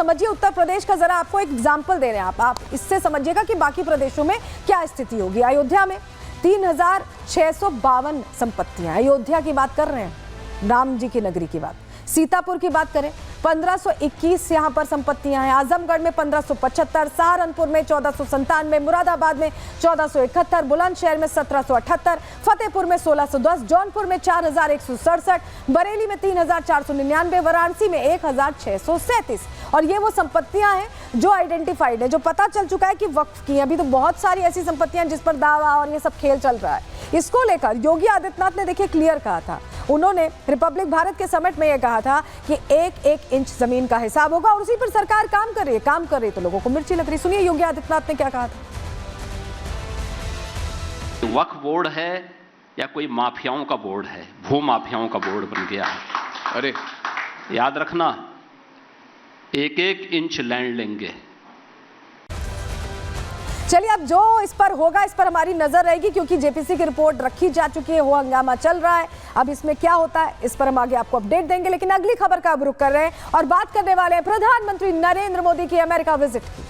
समझिए उत्तर प्रदेश का, जरा आपको एक एग्जाम्पल दे रहे हैं आप इससे समझिएगा कि बाकी प्रदेशों में क्या स्थिति होगी। अयोध्या में 3652 संपत्तियां, अयोध्या की बात कर रहे हैं, राम जी की नगरी की बात। सीतापुर की बात करें 1521 यहाँ पर संपत्तियां हैं। आजमगढ़ में 1575, सहारनपुर में 1497, मुरादाबाद में 1471, बुलंदशहर में 1778, फतेहपुर में 1610, जौनपुर में 4167, बरेली में 3499, वाराणसी में 1637। और ये वो संपत्तियां हैं जो आइडेंटिफाइड है, जो पता चल चुका है कि वक्फ की। अभी तो बहुत सारी ऐसी संपत्तियां जिस पर दावा और ये सब खेल चल रहा है। इसको लेकर योगी आदित्यनाथ ने देखिए क्लियर कहा था, उन्होंने रिपब्लिक भारत के समिट में यह कहा था कि एक एक इंच जमीन का हिसाब होगा और उसी पर सरकार काम कर रही है तो लोगों को मिर्ची लग रही। सुनिए योगी आदित्यनाथ ने क्या कहा था। वक्फ बोर्ड है या कोई माफियाओं का बोर्ड है, भू माफियाओं का बोर्ड बन गया है। अरे याद रखना, एक एक इंच लैंड लेंगे। चलिए अब जो इस पर होगा इस पर हमारी नजर रहेगी, क्योंकि जेपीसी की रिपोर्ट रखी जा चुकी है, वो हंगामा चल रहा है। अब इसमें क्या होता है इस पर हम आगे आपको अपडेट देंगे। लेकिन अगली खबर का अब रुख कर रहे हैं और बात करने वाले हैं प्रधानमंत्री नरेंद्र मोदी की अमेरिका विजिट की।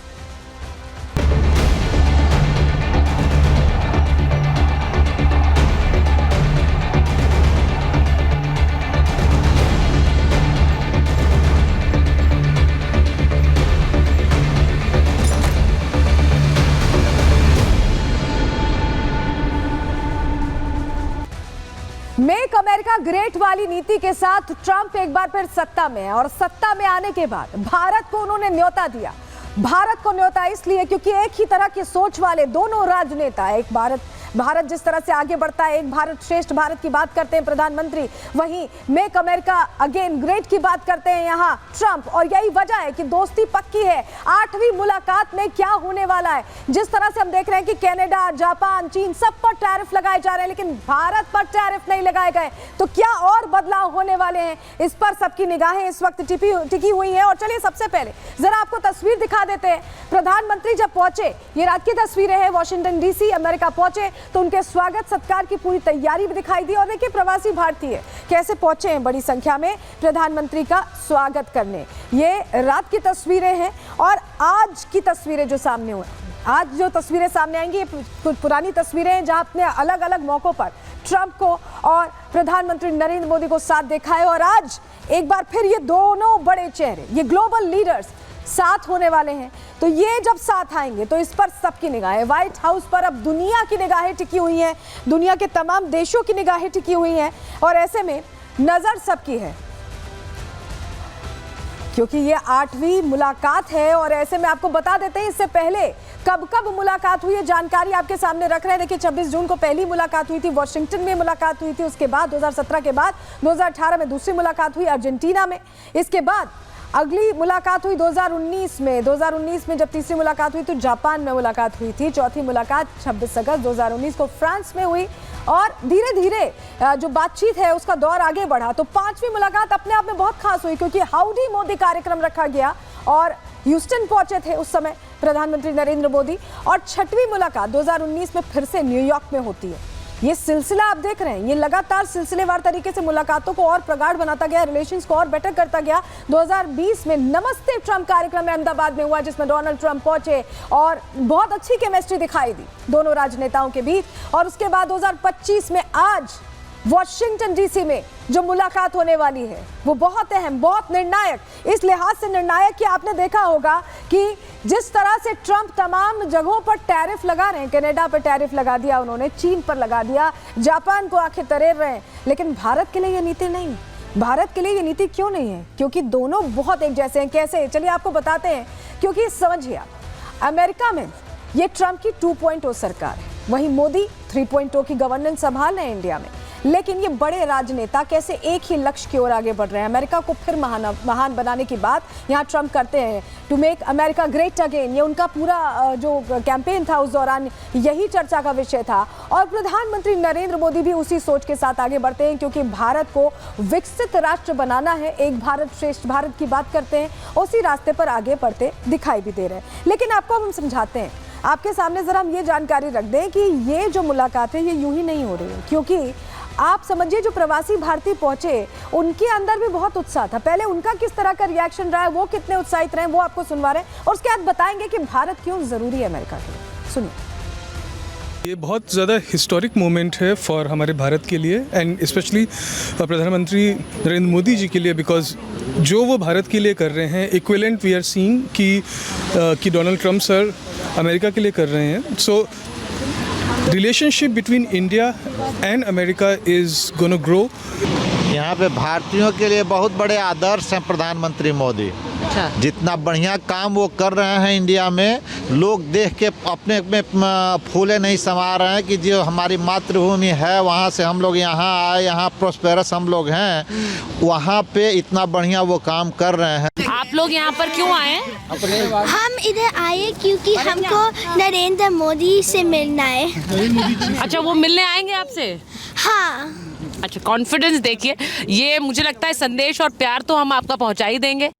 मेक अमेरिका ग्रेट वाली नीति के साथ ट्रंप एक बार फिर सत्ता में है और सत्ता में आने के बाद भारत को उन्होंने न्योता दिया। भारत को न्योता इसलिए क्योंकि एक ही तरह की सोच वाले दोनों राजनेता, एक भारत जिस तरह से आगे बढ़ता है, एक भारत श्रेष्ठ भारत की बात करते हैं प्रधानमंत्री, वहीं मेक अमेरिका अगेन ग्रेट की बात करते हैं यहाँ ट्रंप। और यही वजह है कि दोस्ती पक्की है। 8वीं मुलाकात में क्या होने वाला है, जिस तरह से हम देख रहे हैं कि कनाडा, जापान, चीन सब पर टैरिफ लगाए जा रहे हैं, लेकिन भारत पर टैरिफ नहीं लगाए गए, तो क्या और बदलाव होने वाले हैं, इस पर सबकी निगाहें इस वक्त टिकी हुई है। और चलिए सबसे पहले जरा आपको तस्वीर दिखा देते हैं। प्रधानमंत्री जब पहुंचे, ये रात की तस्वीरें हैं, वॉशिंगटन डीसी अमेरिका पहुंचे तो उनके स्वागत सत्कार की पूरी तैयारी भी दिखाई दी। और देखिए प्रवासी भारतीय कैसे पहुंचे हैं बड़ी संख्या में प्रधानमंत्री का स्वागत करने। ये रात की तस्वीरें हैं और आज की तस्वीरें जो सामने हुए, आज जो तस्वीरें सामने आएंगी ये कुछ पुरानी तस्वीरें हैं, जहां अपने अलग अलग मौकों पर ट्रंप को और प्रधानमंत्री नरेंद्र मोदी को साथ देखा है। और आज एक बार फिर ये दोनों बड़े चेहरे, ये ग्लोबल लीडर्स साथ होने वाले हैं। तो ये जब साथ आएंगे तो इस पर सबकी निगाहें, व्हाइट हाउस पर अब दुनिया की निगाहें टिकी हुई हैं, दुनिया के तमाम देशों की निगाहें टिकी हुई हैं। और ऐसे में नजर सबकी है क्योंकि ये 8वीं मुलाकात है। और ऐसे में आपको बता देते हैं इससे पहले कब कब मुलाकात हुई है, जानकारी आपके सामने रख रहे हैं। देखिए 26 जून को पहली मुलाकात हुई थी, वॉशिंगटन में मुलाकात हुई थी। उसके बाद 2017 के बाद 2018 में दूसरी मुलाकात हुई अर्जेंटीना में। इसके बाद अगली मुलाकात हुई 2019 में। 2019 में जब तीसरी मुलाकात हुई तो जापान में मुलाकात हुई थी। चौथी मुलाकात 26 अगस्त 2019 को फ्रांस में हुई। और धीरे धीरे जो बातचीत है उसका दौर आगे बढ़ा। तो 5वीं मुलाकात अपने आप में बहुत खास हुई क्योंकि हाउडी मोदी कार्यक्रम रखा गया और ह्यूस्टन पहुंचे थे उस समय प्रधानमंत्री नरेंद्र मोदी। और 6वीं मुलाकात 2019 में फिर से न्यूयॉर्क में होती है। ये सिलसिला आप देख रहे हैं, ये लगातार सिलसिलेवार तरीके से मुलाकातों को और प्रगाढ़ बनाता गया, रिलेशंस को और बेटर करता गया। 2020 में नमस्ते ट्रंप कार्यक्रम अहमदाबाद में हुआ जिसमें डोनाल्ड ट्रंप पहुंचे और बहुत अच्छी केमिस्ट्री दिखाई दी दोनों राजनेताओं के बीच। और उसके बाद 2025 में आज वॉशिंगटन डीसी में जो मुलाकात होने वाली है वो बहुत अहम, बहुत निर्णायक, इस लिहाज से निर्णायक कि आपने देखा होगा कि जिस तरह से ट्रंप तमाम जगहों पर टैरिफ लगा रहे हैं, कनाडा पर टैरिफ लगा दिया उन्होंने, चीन पर लगा दिया, जापान को आंखें तरेर रहे हैं, लेकिन भारत के लिए ये नीति नहीं। भारत के लिए ये नीति क्यों नहीं है? क्योंकि दोनों बहुत एक जैसे हैं। कैसे? चलिए आपको बताते हैं। क्योंकि समझिए आप, अमेरिका में ये ट्रंप की 2.0 सरकार है, वहीं मोदी 3.0 की गवर्नेंस संभाल रहे हैं इंडिया में। लेकिन ये बड़े राजनेता कैसे एक ही लक्ष्य की ओर आगे बढ़ रहे हैं, अमेरिका को फिर महान बनाने की बात यहाँ ट्रंप करते हैं। To make America great again, ये उनका पूरा जो कैंपेन था उस दौरान यही चर्चा का विषय था। और प्रधानमंत्री नरेंद्र मोदी भी उसी सोच के साथ आगे बढ़ते हैं क्योंकि भारत को विकसित राष्ट्र बनाना है, एक भारत श्रेष्ठ भारत की बात करते हैं, उसी रास्ते पर आगे बढ़ते दिखाई भी दे रहे हैं। लेकिन आपको हम समझाते हैं, आपके सामने जरा हम ये जानकारी रख दें कि ये जो मुलाकात है ये यूं ही नहीं हो रही है, क्योंकि आप समझिए जो प्रवासी भारतीय पहुंचे उनके अंदर भी बहुत उत्साह था। पहले उनका किस तरह का रिएक्शन रहा है, वो कितने उत्साहित रहे, वो आपको सुनवा रहे हैं और उसके बाद बताएंगे कि भारत क्यों जरूरी है अमेरिका के लिए। सुनिए। ये बहुत ज़्यादा हिस्टोरिक मोमेंट है फॉर हमारे भारत के लिए एंड स्पेशली प्रधानमंत्री नरेंद्र मोदी जी के लिए, बिकॉज जो वो भारत के लिए कर रहे हैं इक्विवेलेंट वी आर सीइंग कि डोनाल्ड ट्रंप सर अमेरिका के लिए कर रहे हैं। So relationship between India and America is gonna grow. यहाँ पे भारतीयों के लिए बहुत बड़े आदर्श हैं प्रधानमंत्री मोदी। जितना बढ़िया काम वो कर रहे हैं इंडिया में, लोग देख के अपने में फूले नहीं समा रहे हैं कि जो हमारी मातृभूमि है वहाँ से हम लोग यहाँ आए, यहाँ प्रोस्पेरस हम लोग हैं, वहाँ पे इतना बढ़िया वो काम कर रहे हैं। आप लोग यहाँ पर क्यों आए? हम इधर आए क्योंकि हमको नरेंद्र मोदी से मिलना है। अच्छा, वो मिलने आएंगे आपसे? हाँ। अच्छा, कॉन्फिडेंस देखिए, ये मुझे लगता है संदेश और प्यार तो हम आपका पहुँचा ही देंगे।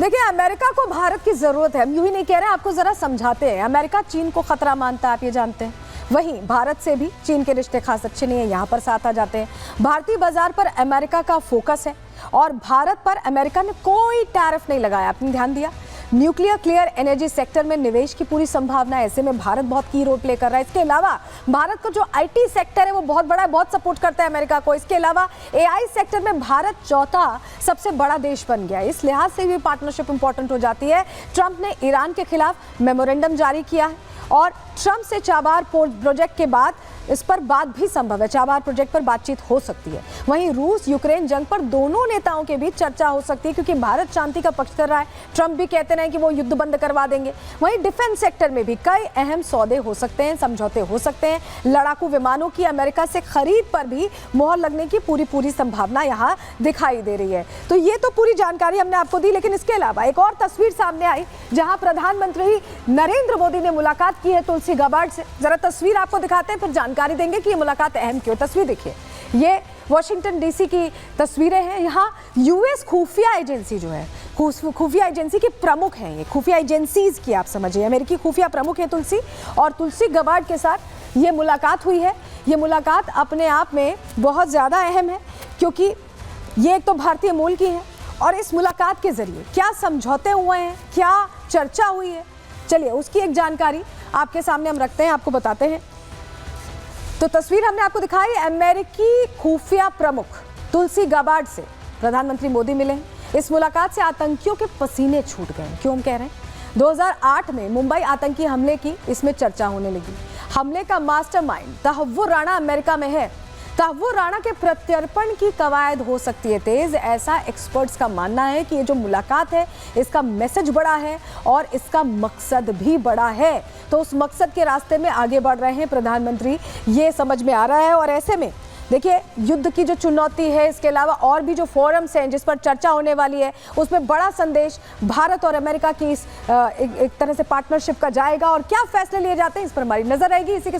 देखिए, अमेरिका को भारत की जरूरत है, हम यूं ही नहीं कह रहे हैं, आपको जरा समझाते हैं। अमेरिका चीन को खतरा मानता है, आप ये जानते हैं। वहीं भारत से भी चीन के रिश्ते खास अच्छे नहीं है, यहाँ पर साथ आ जाते हैं। भारतीय बाजार पर अमेरिका का फोकस है और भारत पर अमेरिका ने कोई टैरिफ नहीं लगाया। आपने ध्यान दिया? न्यूक्लियर क्लियर एनर्जी सेक्टर में निवेश की पूरी संभावना है, ऐसे में भारत बहुत की रोल प्ले कर रहा है। इसके अलावा भारत का जो आईटी सेक्टर है वो बहुत बड़ा है, बहुत सपोर्ट करता है अमेरिका को। इसके अलावा एआई सेक्टर में भारत चौथा सबसे बड़ा देश बन गया है। इस लिहाज से भी पार्टनरशिप इंपॉर्टेंट हो जाती है। ट्रंप ने ईरान के खिलाफ मेमोरेंडम जारी किया है और ट्रंप से चाबार प्रोजेक्ट के बाद इस पर बात भी संभव है, चाबार प्रोजेक्ट पर बातचीत हो सकती है। वहीं रूस यूक्रेन जंग पर दोनों नेताओं के बीच चर्चा हो सकती है क्योंकि भारत शांति का पक्ष कर रहा है। ट्रंप भी कहते हैं कि वो युद्ध बंद करवा देंगे। वहीं डिफेंस सेक्टर में भी कई अहम सौदे हो सकते हैं, समझौते हो सकते हैं। लड़ाकू विमानों की अमेरिका से खरीद पर भी मोहर लगने की पूरी संभावना यहाँ दिखाई दे रही है। तो ये तो पूरी जानकारी हमने आपको दी, लेकिन इसके अलावा एक और तस्वीर सामने आई जहाँ प्रधानमंत्री नरेंद्र मोदी ने मुलाकात की है तुलसी गबार्ड से। जरा तस्वीर आपको दिखाते हैं, फिर जानकारी देंगे कि ये मुलाकात अहम क्यों। तस्वीर देखिए, ये वॉशिंगटन डीसी की तस्वीरें हैं। यहाँ यूएस खुफिया एजेंसी जो है, खुफिया एजेंसी की प्रमुख हैं, ये खुफिया एजेंसीज की आप समझिए, अमेरिकी खुफिया प्रमुख है तुलसी, और तुलसी गबार्ड के साथ ये मुलाकात हुई है। ये मुलाकात अपने आप में बहुत ज़्यादा अहम है क्योंकि ये एक तो भारतीय मूल की है और इस मुलाकात के जरिए क्या समझौते हुए हैं, क्या चर्चा हुई है, चलिए उसकी एक जानकारी आपके सामने हम रखते हैं, आपको बताते हैं। तो तस्वीर हमने आपको दिखाई, अमेरिकी खुफिया प्रमुख तुलसी गबार्ड से प्रधानमंत्री मोदी मिले हैं। इस मुलाकात से आतंकियों के पसीने छूट गए। क्यों हम कह रहे हैं? 2008 में मुंबई आतंकी हमले की इसमें चर्चा होने लगी। हमले का मास्टरमाइंड तहव्वुर राणा अमेरिका में है। तहव्वुर राणा के प्रत्यर्पण की कवायद हो सकती है तेज, ऐसा एक्सपर्ट्स का मानना है कि ये जो मुलाकात है इसका मैसेज बड़ा है और इसका मकसद भी बड़ा है। तो उस मकसद के रास्ते में आगे बढ़ रहे हैं प्रधानमंत्री, ये समझ में आ रहा है। और ऐसे में देखिए, युद्ध की जो चुनौती है, इसके अलावा और भी जो फोरम्स हैं जिस पर चर्चा होने वाली है, उसमें बड़ा संदेश भारत और अमेरिका की इस एक तरह से पार्टनरशिप का जाएगा और क्या फैसले लिए जाते हैं इस पर हमारी नजर रहेगी। इसी के